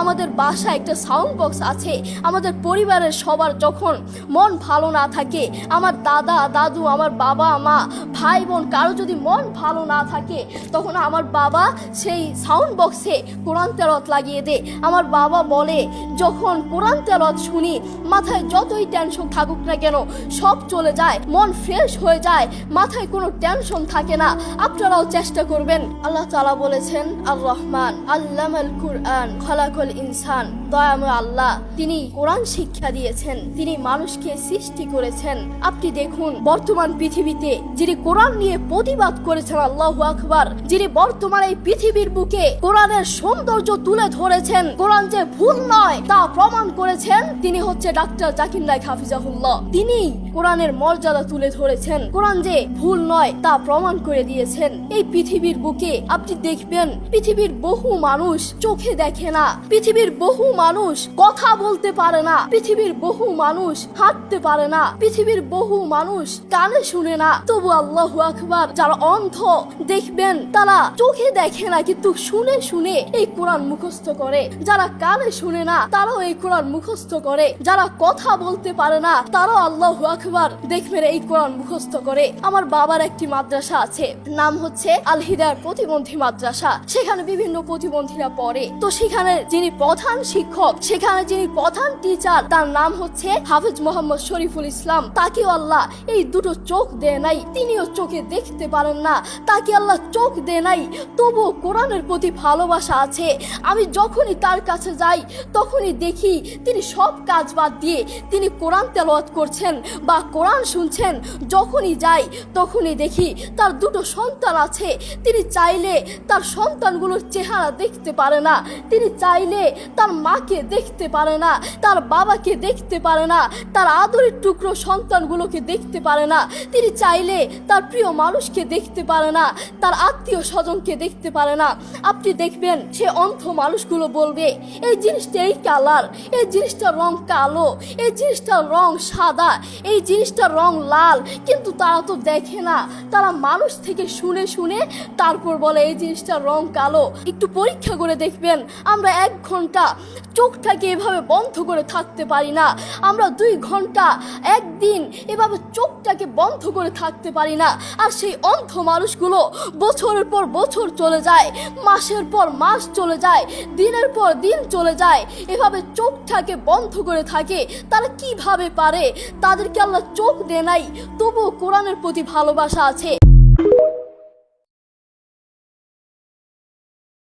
আমাদের বাসায় একটা সাউন্ড বক্স আছে। আমাদের পরিবারের সবার যখন মন ভালো না থাকে, আমার দাদা দাদু, আমার বাবা মা, ভাই বোন কারো যদি মন ভালো না থাকে, তখন আমার বাবা সেই সাউন্ড বক্সে কোরআন তেলাওয়াত লাগিয়ে দেয়। আমার বাবা বলে, যখন কোরআন তেলাওয়াত শুনি মাথায় যতই টেনশন থাকুক না কেন সব চলে যায়, মন ফ্রেশ হয়ে যায়, মাথায় কোনো টেনশন থাকে না। আপনারাও চেষ্টা করবেন। আল্লাহ তাআলা বলেছেন, আর রহমান আল্লামাল কুরআন খালাকাল ইনসান, দয়াময় আল্লাহ, তিনি কোরআন শিক্ষা দিয়েছেন, তিনি মানুষকে সৃষ্টি করেছেন। আপনি দেখুন বর্তমান পৃথিবীতে যিনি কোরআন নিয়ে প্রতিবাদ করেছেন, আল্লাহু আকবার, যিনি বর্তমান এই পৃথিবীর বুকে কোরআনের সৌন্দর্য তুলে ধরেছেন, কোরআন যে ভুল নয় তা প্রমাণ করেছেন, তিনি হচ্ছে ডাক্তার জাকির নায়েক হাফিজাহুল্লাহ। তিনি কোরআনের মর্যাদা তুলে ধরেছেন, কোরআন যে ভুল নয় তা প্রমাণ করে দিয়েছেন। এই পৃথিবীর বুকে আপনি দেখবেন পৃথিবীর বহু মানুষ চোখে দেখে না, পৃথিবীর বহু মানুষ কথা বলতে পারে না, পৃথিবীর বহু মানুষ হাঁটতে পারে না, পৃথিবীর বহু মানুষ কানে শুনে না, তবু আল্লাহু আকবার, যারা অন্ধ দেখবেন তারা চোখে দেখে না কিন্তু শুনে শুনে এই কোরআন মুখস্থ করে, যারা কানে শুনে না তারাও এই কোরআন মুখস্থ করে, যারা কথা বলতে পারে না তারাও আল্লাহু আকবার দেখবেন এই কোরআন মুখস্থ করে। আমার বাবার একটি মাদ্রাসা আছে, নাম হচ্ছে আল হিদায়াত প্রতিবন্ধী মাদ্রাসা। সেখানে বিভিন্ন প্রতিবন্ধীরা পড়ে। তো সেখানে যিনি প্রধান শিক্ষক, সেখানে যিনি প্রধান টিচার, তার নাম হচ্ছে হাফেজ মোহাম্মদ শরীফুল ইসলাম। তাকেও আল্লাহ এই দুটো চোখ দেয় নাই, তিনিও চোখে দেখতে পারেন না, তাকে আল্লাহ চোখ দেয় নাই, তবুও কোরআনের প্রতি ভালোবাসা আছে। আমি যখনই তার কাছে যাই তখনই দেখি তিনি সব কাজ বাদ দিয়ে তিনি কোরআন তেলাওয়াত করছেন বা কোরআন শুনছেন। যখনই যাই তখনই দেখি তার দুটো সন্তান আছে, তিনি চাইলে তার সন্তানগুলোর চেহারা দেখতে পারে না, তিনি চাইলে তার মাকে দেখতে পারে না, তার বাবাকে দেখতে পারে না, তার আদরের টুকরো সন্তানগুলোকে দেখতে পারে না, তিনি চাইলে তার প্রিয় মানুষকে দেখতে পারে না, তার আত্মীয় স্বজনকে দেখতে পারে না। আপনি দেখবেন সে অন্ধ মানুষগুলো বলবে, এই জিনিসটা এই কালার, এই জিনিসটার রং কালো, এই জিনিসটার রং সাদা, এই জিনিসটার রং লাল, কিন্তু তারা তো দেখে না, তারা মানুষ থেকে শুনে শুনে তারপর বলে এই জিনিসটার রং কালো। একটু পরীক্ষা করে দেখবেন, আমরা 1 ঘন্টা চোখটাকে এভাবে বন্ধ করে থাকতে পারি না, আমরা 2 ঘন্টা একদিন এভাবে চোখটাকে বন্ধ করে থাকতে পারি না। আর সেই অন্ধ মানুষগুলো বছরের পর বছর চলে যায়, মাসের পর মাস চলে যায়, দিনের পর দিন চলে যায়, এভাবে চোখটাকে বন্ধ করে থাকে। তারা কিভাবে পারে? তাদেরকে আল্লাহ চোখ দেয় নাই, তবুও কোরআনের প্রতি ভালোবাসা আছে।